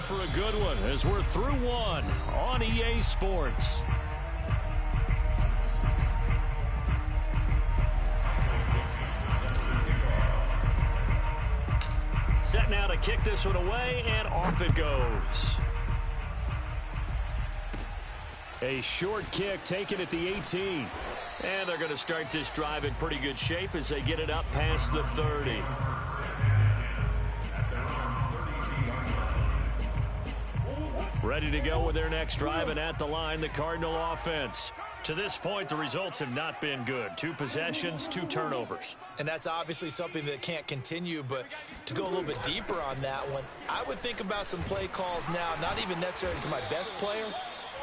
for a good one as we're through one on EA Sports. Set now to kick this one away, and off it goes. A short kick taken at the 18. And they're going to start this drive in pretty good shape as they get it up past the 30. Ready to go with their next drive, and at the line, the Cardinal offense. To this point, the results have not been good. 2 possessions, 2 turnovers. And that's obviously something that can't continue, but to go a little bit deeper on that one, I would think about some play calls now, not even necessarily to my best player,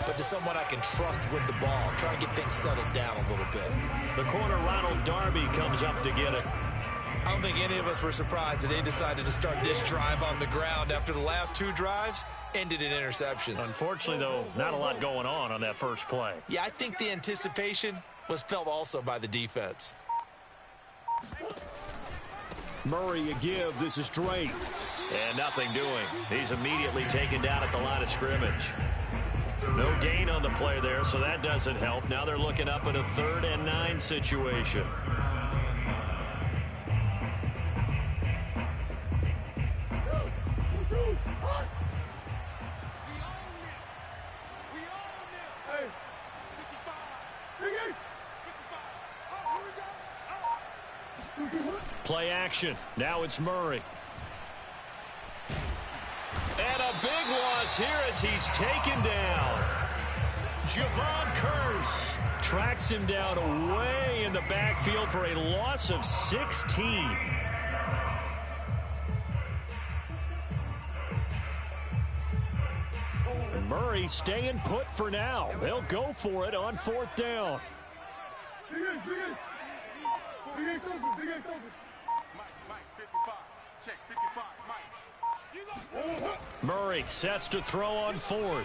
but to someone I can trust with the ball. Try and get things settled down a little bit. The corner, Ronald Darby, comes up to get it. I don't think any of us were surprised that they decided to start this drive on the ground after the last 2 drives ended in interceptions. Unfortunately, though, not a lot going on that first play. Yeah, I think the anticipation was felt also by the defense. Murray a give. This is Drake. And nothing doing. He's immediately taken down at the line of scrimmage. No gain on the play there, so that doesn't help. Now they're looking up at a 3rd and 9 situation. Play action. Now it's Murray. And a big loss here as he's taken down. Javon Curse tracks him down away in the backfield for a loss of 16. And Murray staying put for now. They'll go for it on 4th down. Murray sets to throw on 4th.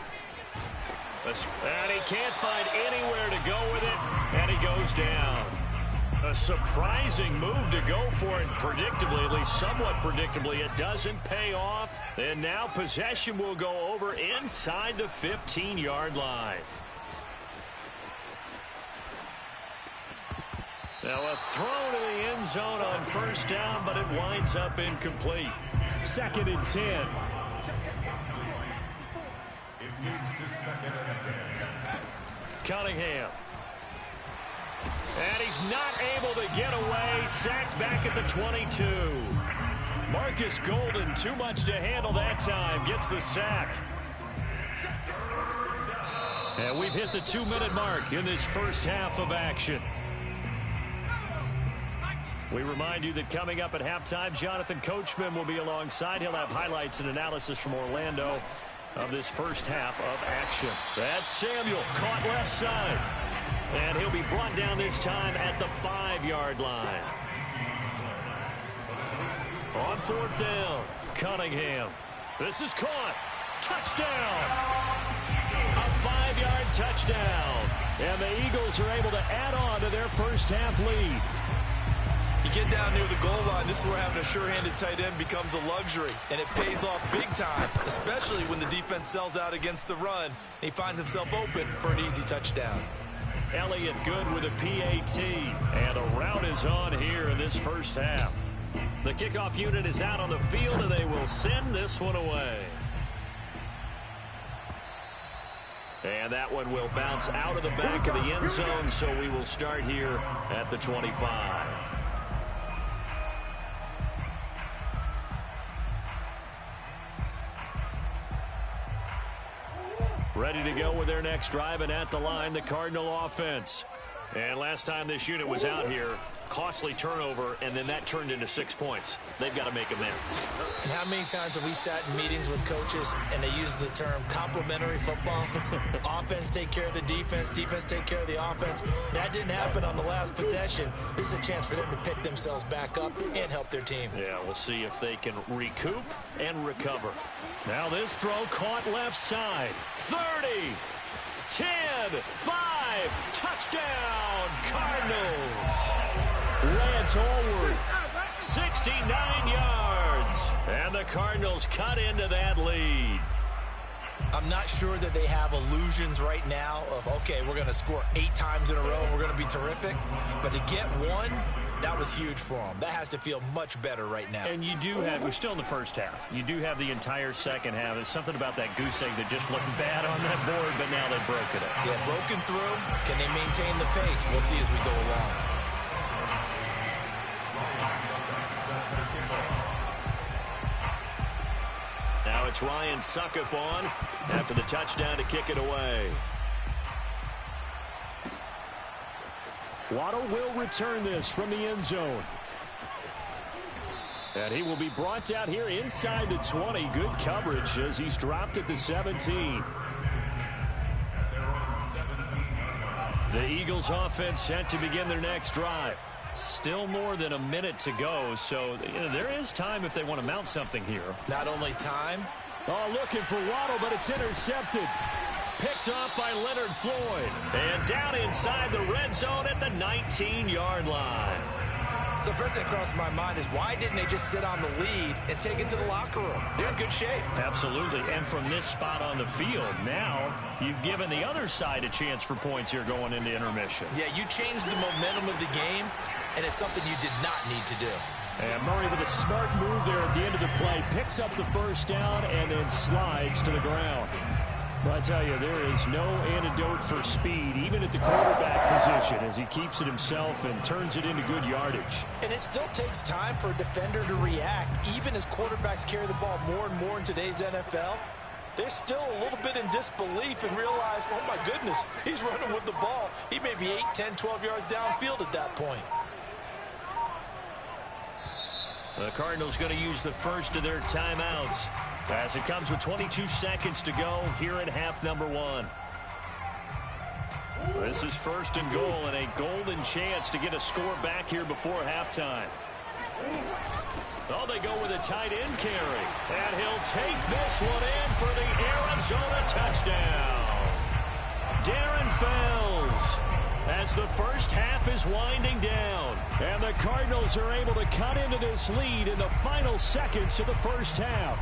And he can't find anywhere to go with it, and he goes down. A surprising move to go for it, predictably, at least somewhat predictably. It doesn't pay off, and now possession will go over inside the 15-yard line. Now a throw to the end zone on 1st down, but it winds up incomplete. 2nd and 10. Cunningham. And he's not able to get away. Sacked back at the 22. Marcus Golden, too much to handle that time. Gets the sack. And we've hit the 2-minute mark in this first half of action. We remind you that coming up at halftime, Jonathan Coachman will be alongside. He'll have highlights and analysis from Orlando of this first half of action. That's Samuel, caught left side. And he'll be brought down this time at the 5-yard line. On 4th down, Cunningham. This is caught. Touchdown! A 5-yard touchdown. And the Eagles are able to add on to their first half lead. You get down near the goal line, this is where having a sure-handed tight end becomes a luxury, and it pays off big time, especially when the defense sells out against the run, and he finds himself open for an easy touchdown. Elliott good with a PAT, and the route is on here in this first half. The kickoff unit is out on the field, and they will send this one away. And that one will bounce out of the back of the end zone, so we will start here at the 25. Ready to go with their next drive, and at the line, the Cardinal offense. And last time this unit was out here, costly turnover, and then that turned into 6 points. They've got to make amends. And how many times have we sat in meetings with coaches and they use the term complementary football? Offense take care of the defense, defense take care of the offense. That didn't happen on the last possession. This is a chance for them to pick themselves back up and help their team. Yeah, we'll see if they can recoup and recover. Now this throw caught left side. 30, 10, 5, touchdown, Cardinals. Lance Allworth, 69 yards. And the Cardinals cut into that lead. I'm not sure that they have illusions right now of, okay, we're going to score 8 times in a row and we're going to be terrific. But to get one, that was huge for them. That has to feel much better right now. And you do have, we're still in the first half. You do have the entire second half. There's something about that goose egg that just looked bad on that board, but now they've broken it. Yeah, broken through. Can they maintain the pace? We'll see as we go along. Now it's Ryan Suckup on after the touchdown to kick it away. Waddle will return this from the end zone. And he will be brought down here inside the 20. Good coverage as he's dropped at the 17. The Eagles offense set to begin their next drive. Still more than a minute to go, so there is time if they want to mount something here. Not only time. Oh, looking for Waddle, but it's intercepted. Picked off by Leonard Floyd. And down inside the red zone at the 19-yard line. So the first thing that crossed my mind is why didn't they just sit on the lead and take it to the locker room? They're in good shape. Absolutely. And from this spot on the field, now you've given the other side a chance for points here going into intermission. Yeah, you changed the momentum of the game, and it's something you did not need to do. And Murray with a smart move there at the end of the play. Picks up the first down and then slides to the ground. Well, I tell you, there is no antidote for speed, even at the quarterback position, as he keeps it himself and turns it into good yardage. And it still takes time for a defender to react. Even as quarterbacks carry the ball more and more in today's NFL, they're still a little bit in disbelief and realize, oh, my goodness, he's running with the ball. He may be 8, 10, 12 yards downfield at that point. The Cardinals going to use the first of their timeouts as it comes with 22 seconds to go here in half number 1. This is first and goal and a golden chance to get a score back here before halftime. Oh, they go with a tight end carry. And he'll take this one in for the Arizona touchdown. Darren Fells, as the first half is winding down. And the Cardinals are able to cut into this lead in the final seconds of the first half.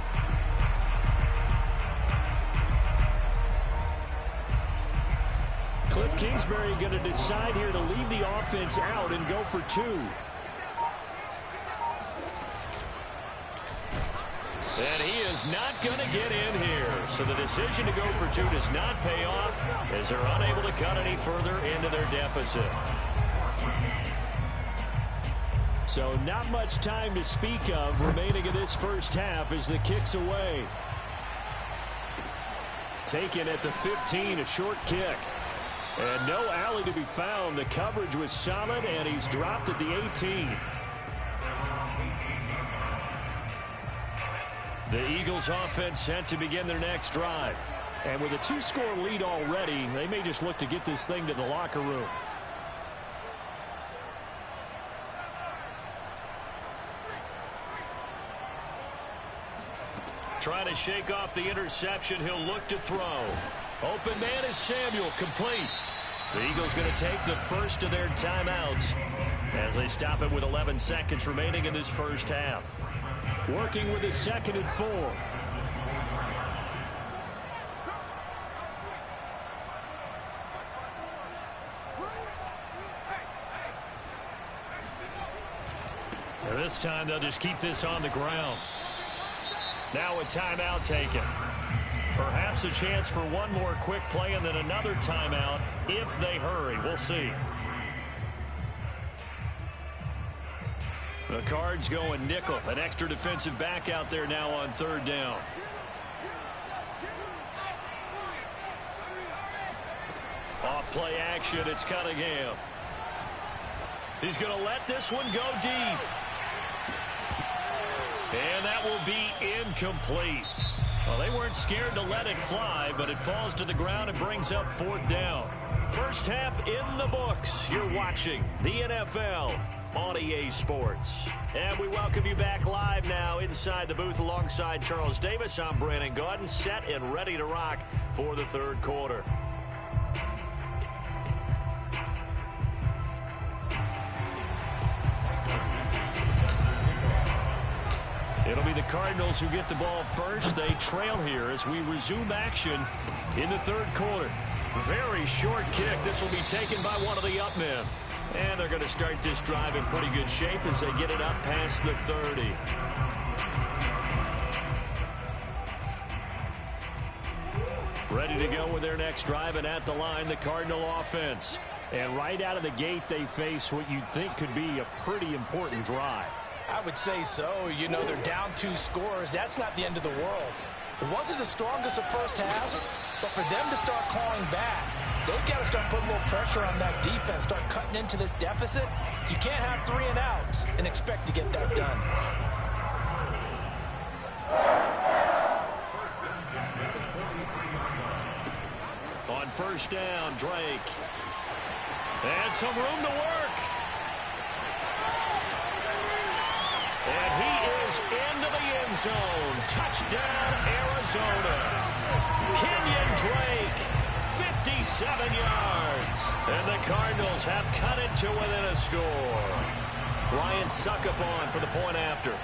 Cliff Kingsbury going to decide here to leave the offense out and go for 2. And he is not going to get in here. So the decision to go for 2 does not pay off as they're unable to cut any further into their deficit. So not much time to speak of remaining in this first half as the kick's away. Taken at the 15, a short kick. And no alley to be found. The coverage was solid, and he's dropped at the 18. The Eagles offense set to begin their next drive. And with a 2-score lead already, they may just look to get this thing to the locker room. Trying to shake off the interception. He'll look to throw. Open man is Samuel, complete. The Eagles going to take the first of their timeouts as they stop it with 11 seconds remaining in this first half. Working with a 2nd and 4. And this time they'll just keep this on the ground. Now a timeout taken. Perhaps a chance for one more quick play and then another timeout if they hurry. We'll see. The Cards going nickel. An extra defensive back out there now on 3rd down. Off play action. It's Cunningham. He's going to let this one go deep. And that will be incomplete. Well, they weren't scared to let it fly, but it falls to the ground and brings up 4th down. First half in the books. You're watching the NFL on EA Sports. And we welcome you back live now inside the booth alongside Charles Davis. I'm Brandon Gaudin, set and ready to rock for the 3rd quarter. It'll be the Cardinals who get the ball first. They trail here as we resume action in the third quarter. Very short kick. This will be taken by one of the up men. And they're going to start this drive in pretty good shape as they get it up past the 30. Ready to go with their next drive, and at the line, the Cardinal offense. And right out of the gate, they face what you'd think could be a pretty important drive. I would say so. You know, they're down 2 scores. That's not the end of the world. It wasn't the strongest of first halves, but for them to start clawing back, they've got to start putting a little pressure on that defense, start cutting into this deficit. You can't have 3 and outs and expect to get that done. On first down, Drake. And some room to work. And he is into the end zone. Touchdown, Arizona. Kenyon Drake, 57 yards. And the Cardinals have cut it to within a score. Ryan Succop on for the point after.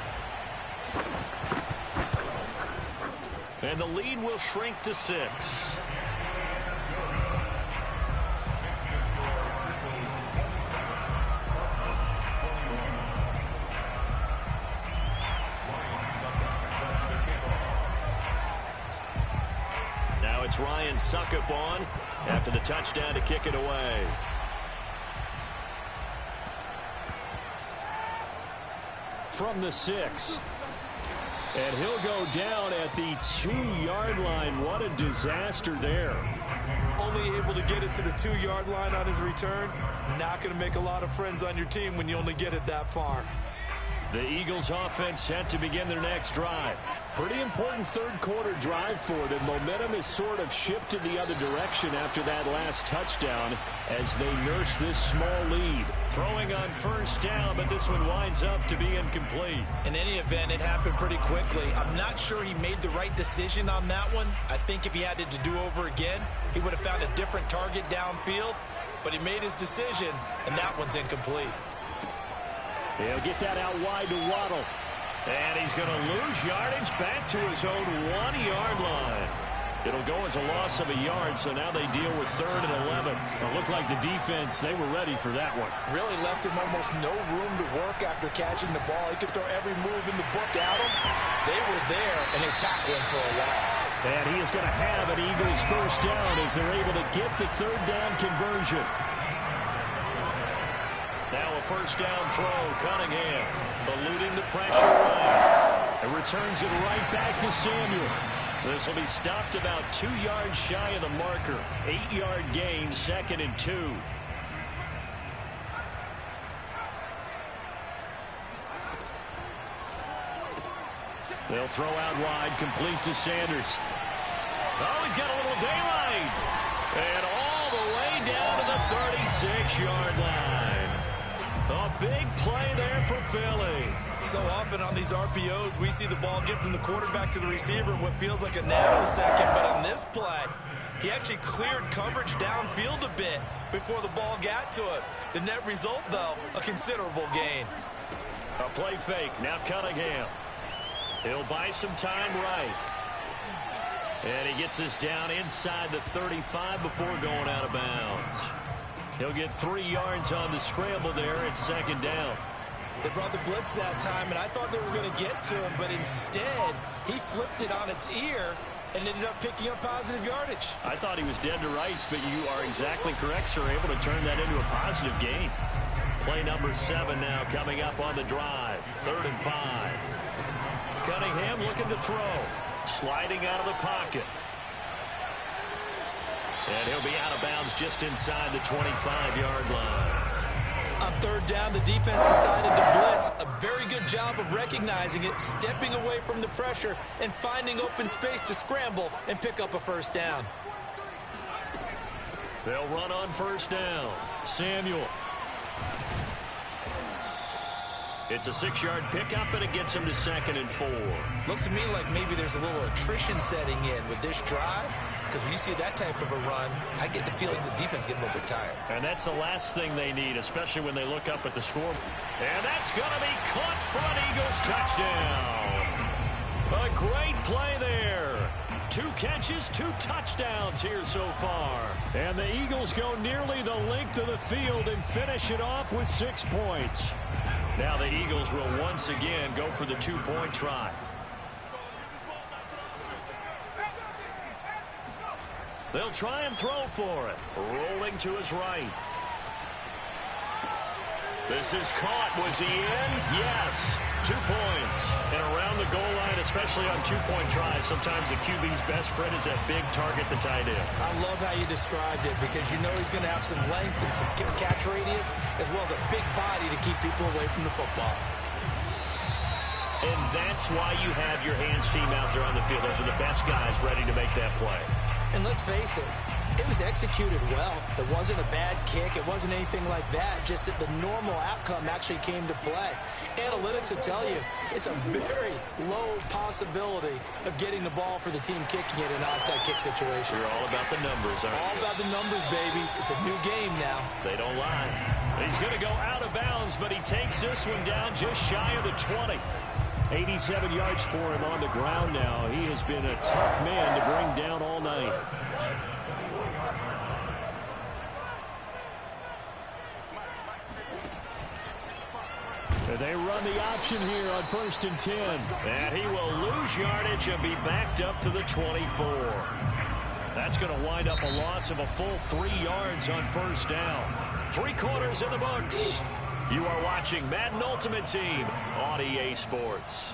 And the lead will shrink to 6. It's Ryan Succop on after the touchdown to kick it away. From the 6. And he'll go down at the 2-yard line. What a disaster there. Only able to get it to the 2-yard line on his return. Not going to make a lot of friends on your team when you only get it that far. The Eagles offense set to begin their next drive. Pretty important third quarter drive for them. Momentum has sort of shifted the other direction after that last touchdown as they nurse this small lead. Throwing on first down, but this one winds up to be incomplete. In any event, it happened pretty quickly. I'm not sure he made the right decision on that one. I think if he had it to do over again, he would have found a different target downfield. But he made his decision, and that one's incomplete. He'll get that out wide to Waddle. And he's going to lose yardage back to his own 1-yard line. It'll go as a loss of a yard, so now they deal with 3rd and 11. It looked like the defense, they were ready for that one. Really left him almost no room to work after catching the ball. He could throw every move in the book at him. They were there, and they tackled him for a loss. And he is going to have an Eagles first down as they're able to get the 3rd down conversion. Now a first down throw, Cunningham, eluding the pressure right. And returns it right back to Samuel. This will be stopped about 2 yards shy of the marker. 8-yard gain, 2nd and 2. They'll throw out wide, complete to Sanders. Oh, he's got a little daylight. And all the way down to the 36-yard line. A big play there for Philly. So often on these RPOs, we see the ball get from the quarterback to the receiver in what feels like a nanosecond. But on this play, he actually cleared coverage downfield a bit before the ball got to him. The net result, though, a considerable gain. A play fake. Now Cunningham. He'll buy some time right. And he gets us down inside the 35 before going out of bounds. He'll get 3 yards on the scramble there at 2nd down. They brought the blitz that time, and I thought they were going to get to him, but instead, he flipped it on its ear and ended up picking up positive yardage. I thought he was dead to rights, but you are exactly correct, sir. Able to turn that into a positive gain. Play number 7 now coming up on the drive. 3rd and 5. Cunningham looking to throw. Sliding out of the pocket. And he'll be out of bounds just inside the 25-yard line. On 3rd down, the defense decided to blitz. A very good job of recognizing it, stepping away from the pressure, and finding open space to scramble and pick up a first down. They'll run on first down. Samuel. It's a 6-yard pickup, and it gets him to 2nd and 4. Looks to me like maybe there's a little attrition setting in with this drive, because when you see that type of a run, I get the feeling the defense getting a little bit tired. And that's the last thing they need, especially when they look up at the score. And that's going to be caught for an Eagles touchdown. play there. 2 catches, 2 touchdowns here so far. And the Eagles go nearly the length of the field and finish it off with 6 points. Now the Eagles will once again go for the 2-point try. They'll try and throw for it. Rolling to his right. This is caught. Was he in? Yes. 2 points. And around the goal line, especially on 2-point tries, sometimes the QB's best friend is that big target, the tight end. I love how you described it because you know he's going to have some length and some catch radius as well as a big body to keep people away from the football. And that's why you have your hands team out there on the field. Those are the best guys ready to make that play. And let's face it, it was executed well. It wasn't a bad kick. It wasn't anything like that. Just that the normal outcome actually came to play. Analytics will tell you it's a very low possibility of getting the ball for the team kicking it in an onside kick situation. You're all about the numbers, aren't you? All about the numbers, baby. It's a new game now. They don't lie. He's going to go out of bounds, but he takes this one down just shy of the 20. 87 yards for him on the ground now. He has been a tough man to bring down all night. They run the option here on 1st and 10. And he will lose yardage and be backed up to the 24. That's going to wind up a loss of a full 3 yards on 1st down. 3 quarters in the books. You are watching Madden Ultimate Team on EA Sports.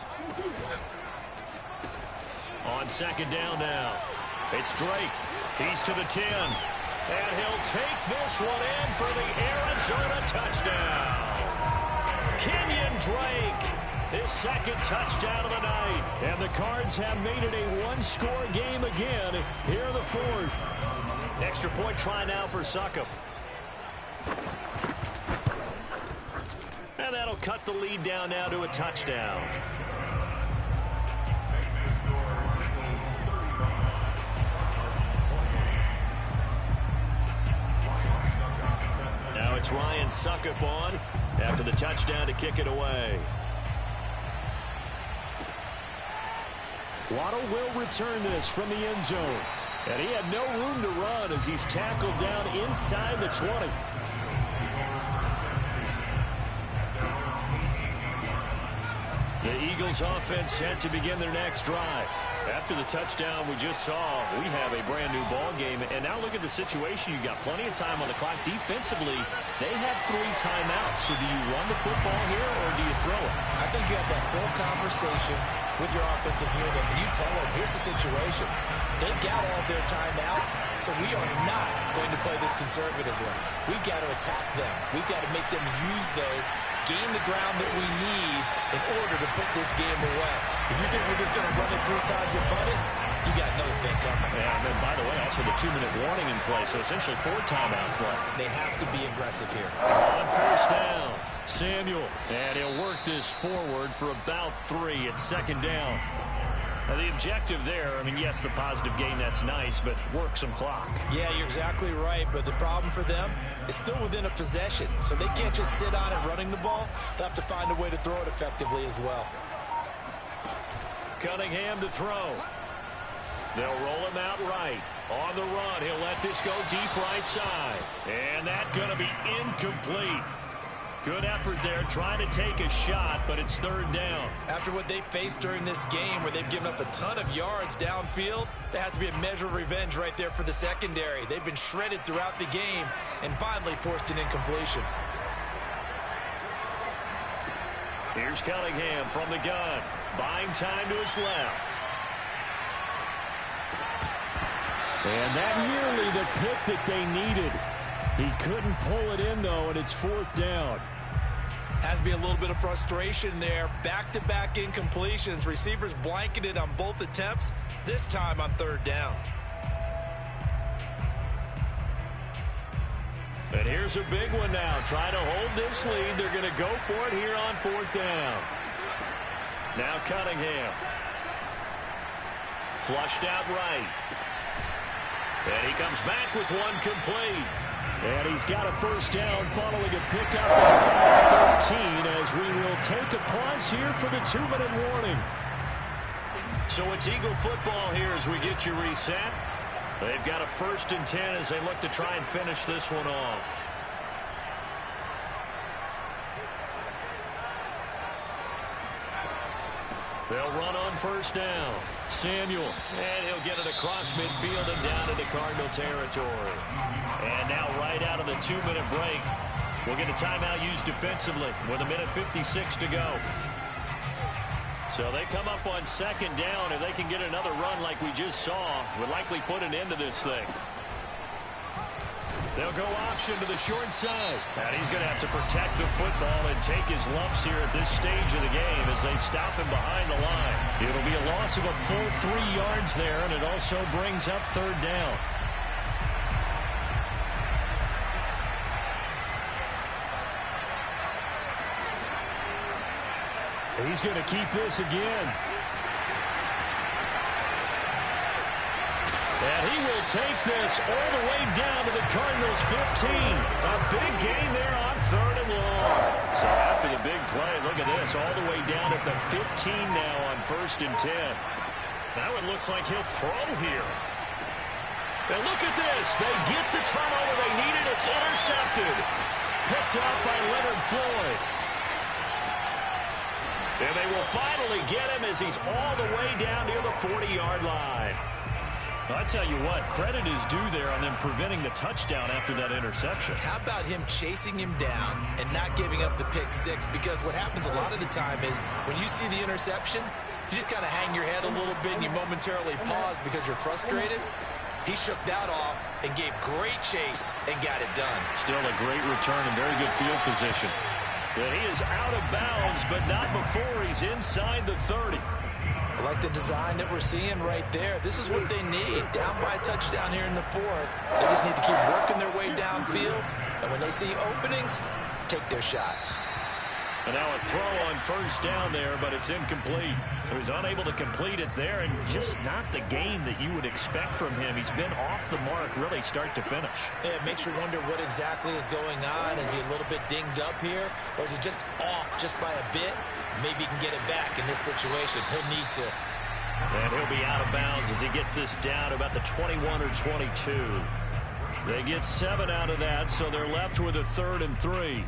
On 2nd down now. It's Drake. He's to the 10. And he'll take this one in for the Arizona touchdown. Kenyon Drake, his 2nd touchdown of the night. And the Cards have made it a 1-score game again here in the 4th. Extra point try now for Succop. And that'll cut the lead down now to a touchdown. Now it's Ryan Succop on after the touchdown to kick it away. Waddle will return this from the end zone. And he had no room to run as he's tackled down inside the 20. The Eagles offense set to begin their next drive. After the touchdown we just saw, we have a brand new ball game. And now look at the situation. You've got plenty of time on the clock. Defensively, they have 3 timeouts. So do you run the football here or do you throw it? I think you have that full conversation with your offensive unit. And you tell them, here's the situation. They've got all their timeouts, so we are not going to play this conservatively. We've got to attack them. We've got to make them use those, gain the ground that we need in order to put this game away. If you think we're just going to run it 3 times and punt it, you got another thing coming. Yeah, and then, by the way, also the 2-minute warning in play, so essentially 4 timeouts left. They have to be aggressive here. On 1st down, Samuel, and he'll work this forward for about 3 at 2nd down. Now, the objective there, I mean, yes, the positive gain, that's nice, but work some clock. Yeah, you're exactly right, but the problem for them is still within a possession, so they can't just sit on it running the ball. They'll have to find a way to throw it effectively as well. Cunningham to throw. They'll roll him out right. On the run, he'll let this go deep right side. And that's going to be incomplete. Good effort there, trying to take a shot, but it's 3rd down. After what they faced during this game where they've given up a ton of yards downfield, there has to be a measure of revenge right there for the secondary. They've been shredded throughout the game and finally forced an incompletion. Here's Cunningham from the gun, buying time to his left. And that nearly the pick that they needed. He couldn't pull it in, though, and it's 4th down. Has to be a little bit of frustration there. Back-to-back incompletions. Receivers blanketed on both attempts, this time on 3rd down. And here's a big one now. Trying to hold this lead. They're going to go for it here on 4th down. Now Cunningham. Flushed out right. And he comes back with one complete. And he's got a 1st down following a pickup at 13 as we will take a pause here for the 2-minute warning. So it's Eagle football here as we get you reset. They've got a 1st and 10 as they look to try and finish this one off. They'll run on 1st down. Samuel, and he'll get it across midfield and down into Cardinal territory. And now right out of the 2-minute break, we'll get a timeout used defensively with 1:56 to go. So they come up on 2nd down. If they can get another run like we just saw, would likely put an end to this thing. They'll go option to the short side. And he's going to have to protect the football and take his lumps here at this stage of the game as they stop him behind the line. It'll be a loss of a full 3 yards there, and it also brings up 3rd down. He's going to keep this again. And he will take this all the way down to the Cardinals' 15. A big gain there on 3rd and long. So after the big play, look at this, all the way down at the 15 now on 1st and 10. Now it looks like he'll throw here. And look at this. They get the turnover they needed. It's intercepted. Picked up by Leonard Floyd. And they will finally get him as he's all the way down near the 40-yard line. I tell you what, credit is due there on them preventing the touchdown after that interception. How about him chasing him down and not giving up the pick 6? Because what happens a lot of the time is when you see the interception, you just kind of hang your head a little bit and you momentarily pause because you're frustrated. He shook that off and gave great chase and got it done. Still a great return and very good field position. And he is out of bounds, but not before he's inside the 30. I like the design that we're seeing right there. This is what they need. Down by a touchdown here in the 4th. They just need to keep working their way downfield. And when they see openings, take their shots. And now a throw on 1st down there, but it's incomplete. So he's unable to complete it there, and just not the game that you would expect from him. He's been off the mark really start to finish. Yeah, it makes you wonder what exactly is going on. Is he a little bit dinged up here, or is he just off just by a bit? Maybe he can get it back in this situation. He'll need to. And he'll be out of bounds as he gets this down to about the 21 or 22. They get 7 out of that, so they're left with a 3rd and 3.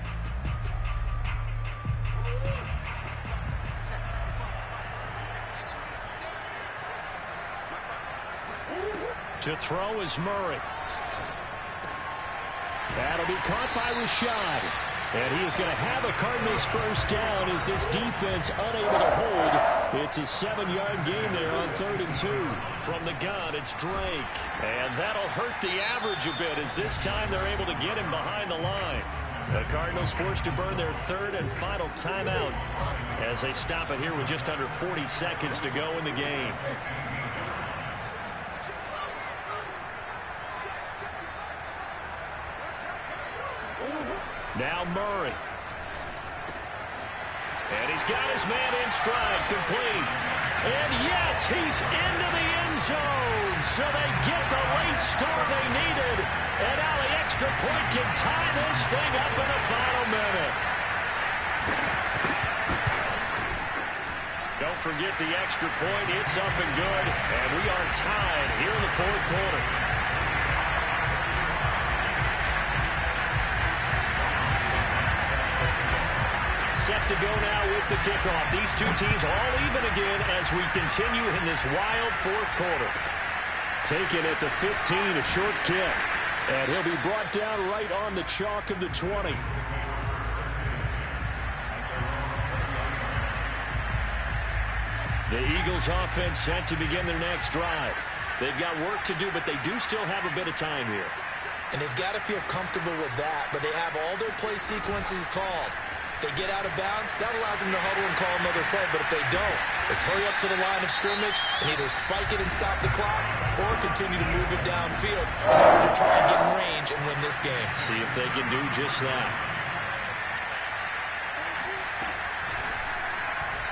To throw is Murray. That'll be caught by Rashad. And he is going to have a Cardinals 1st down as this defense unable to hold. It's a 7-yard gain there on 3rd and 2. From the gun, it's Drake. And that'll hurt the average a bit as this time they're able to get him behind the line. The Cardinals forced to burn their 3rd and final timeout as they stop it here with just under 40 seconds to go in the game. Now Murray. And he's got his man in stride, complete. And yes, he's into the end zone. So they get the late score they needed. And now the extra point can tie this thing up in the final minute. Don't forget the extra point. It's up and good. And we are tied here in the 4th quarter. Set to go now with the kickoff. These two teams all even again as we continue in this wild 4th quarter. Taken at the 15, a short kick. And he'll be brought down right on the chalk of the 20. The Eagles offense set to begin their next drive. They've got work to do, but they do still have a bit of time here. And they've got to feel comfortable with that, but they have all their play sequences called. If they get out of bounds, that allows them to huddle and call another play. But if they don't, it's hurry up to the line of scrimmage and either spike it and stop the clock or continue to move it downfield in order to try and get in range and win this game. See if they can do just that.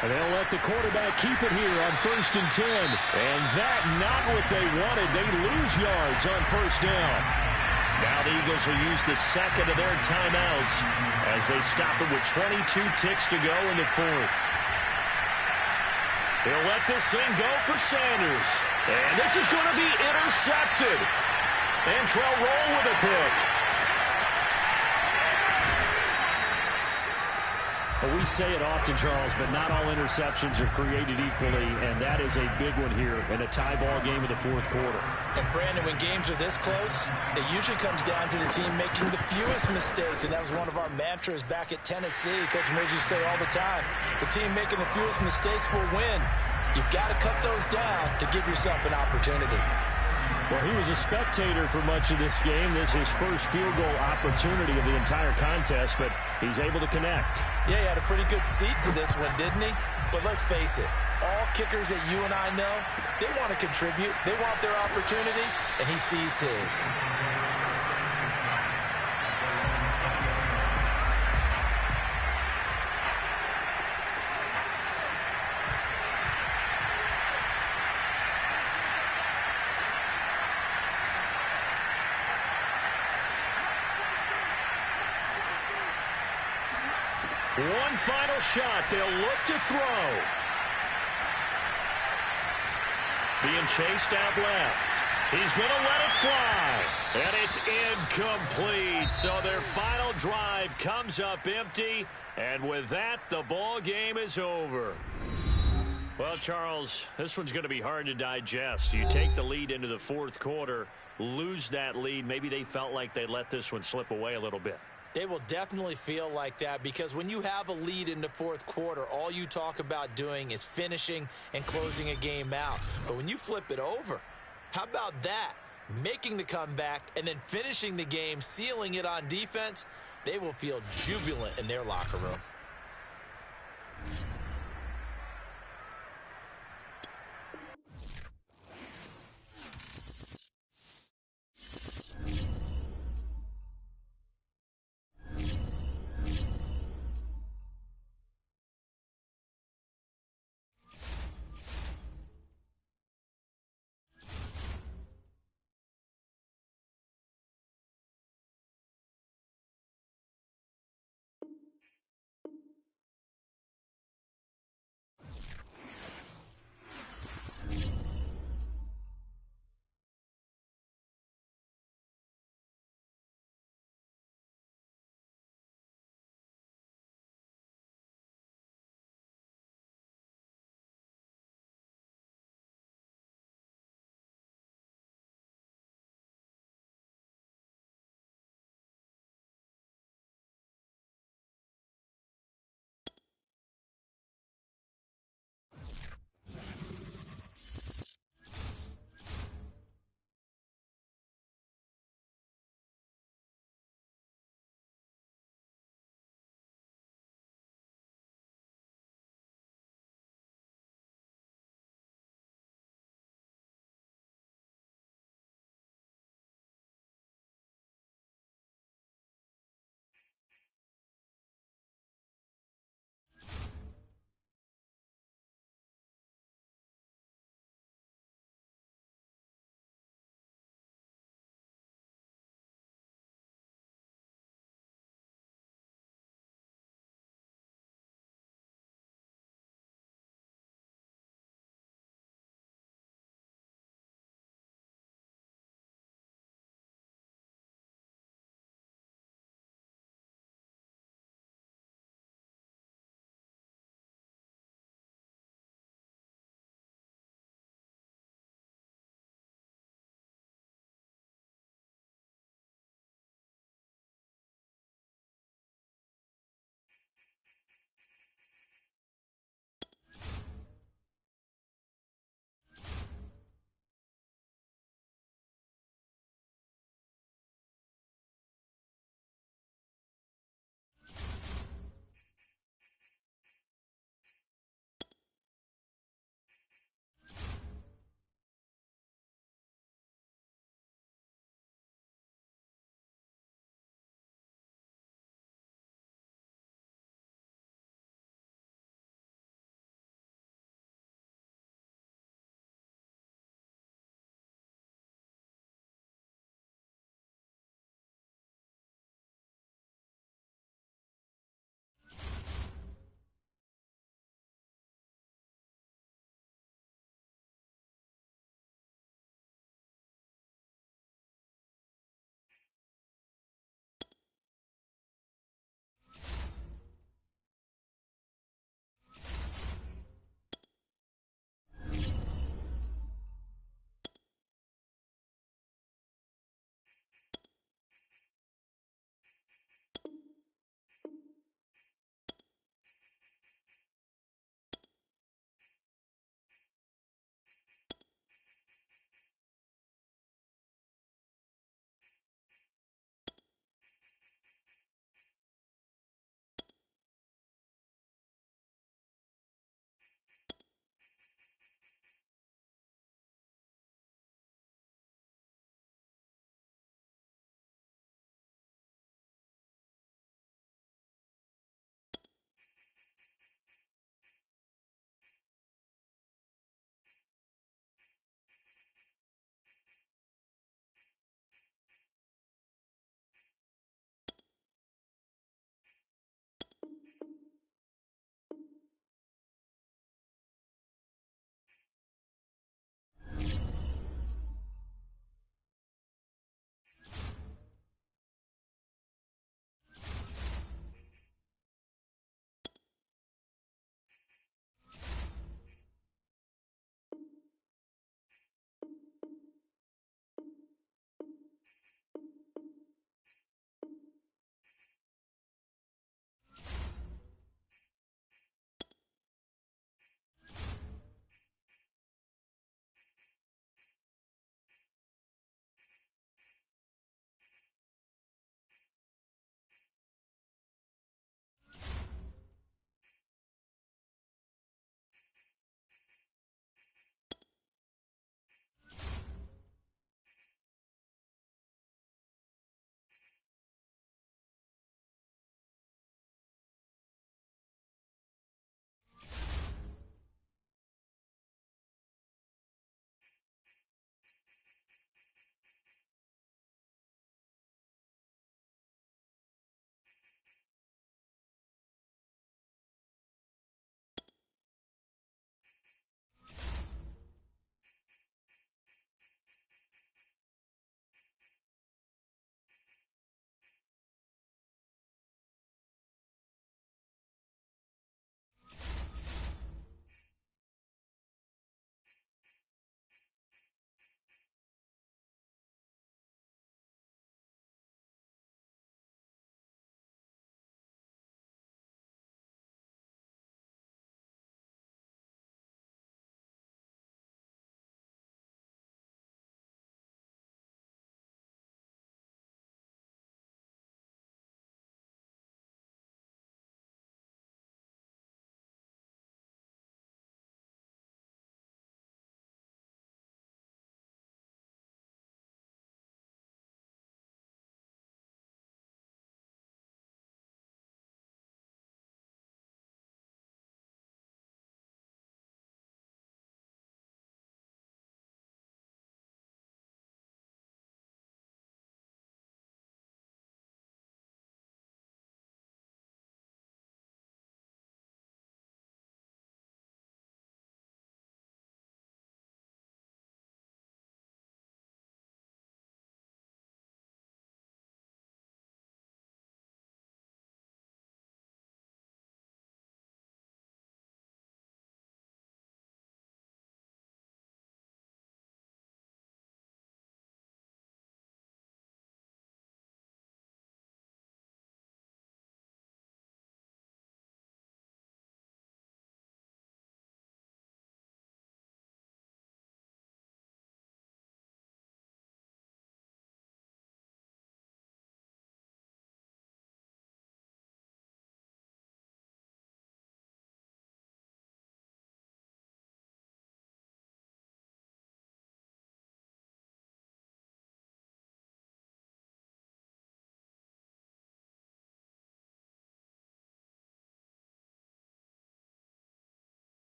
And they'll let the quarterback keep it here on 1st and 10. And that not what they wanted. They lose yards on 1st down. Now the Eagles will use the 2nd of their timeouts as they stop it with 22 ticks to go in the 4th. He'll let this thing go for Sanders. And this is going to be intercepted. Antrell Roll with a pick. Well, we say it often, Charles, but not all interceptions are created equally, and that is a big one here in a tie ball game of the fourth quarter. And, Brandon, when games are this close, it usually comes down to the team making the fewest mistakes, and that was one of our mantras back at Tennessee. Coach Mills used to say all the time, the team making the fewest mistakes will win. You've got to cut those down to give yourself an opportunity. Well, he was a spectator for much of this game. This is his first field goal opportunity of the entire contest, but he's able to connect. Yeah, he had a pretty good seat to this one, didn't he? But let's face it, all kickers that you and I know, they want to contribute. They want their opportunity, and he seized his. One final shot. They'll look to throw. Being chased out left. He's going to let it fly. And it's incomplete. So their final drive comes up empty. And with that, the ball game is over. Well, Charles, this one's going to be hard to digest. You take the lead into the fourth quarter, lose that lead. Maybe they felt like they let this one slip away a little bit. They will definitely feel like that because when you have a lead in the fourth quarter, all you talk about doing is finishing and closing a game out. But when you flip it over, how about that? Making the comeback and then finishing the game, sealing it on defense, they will feel jubilant in their locker room.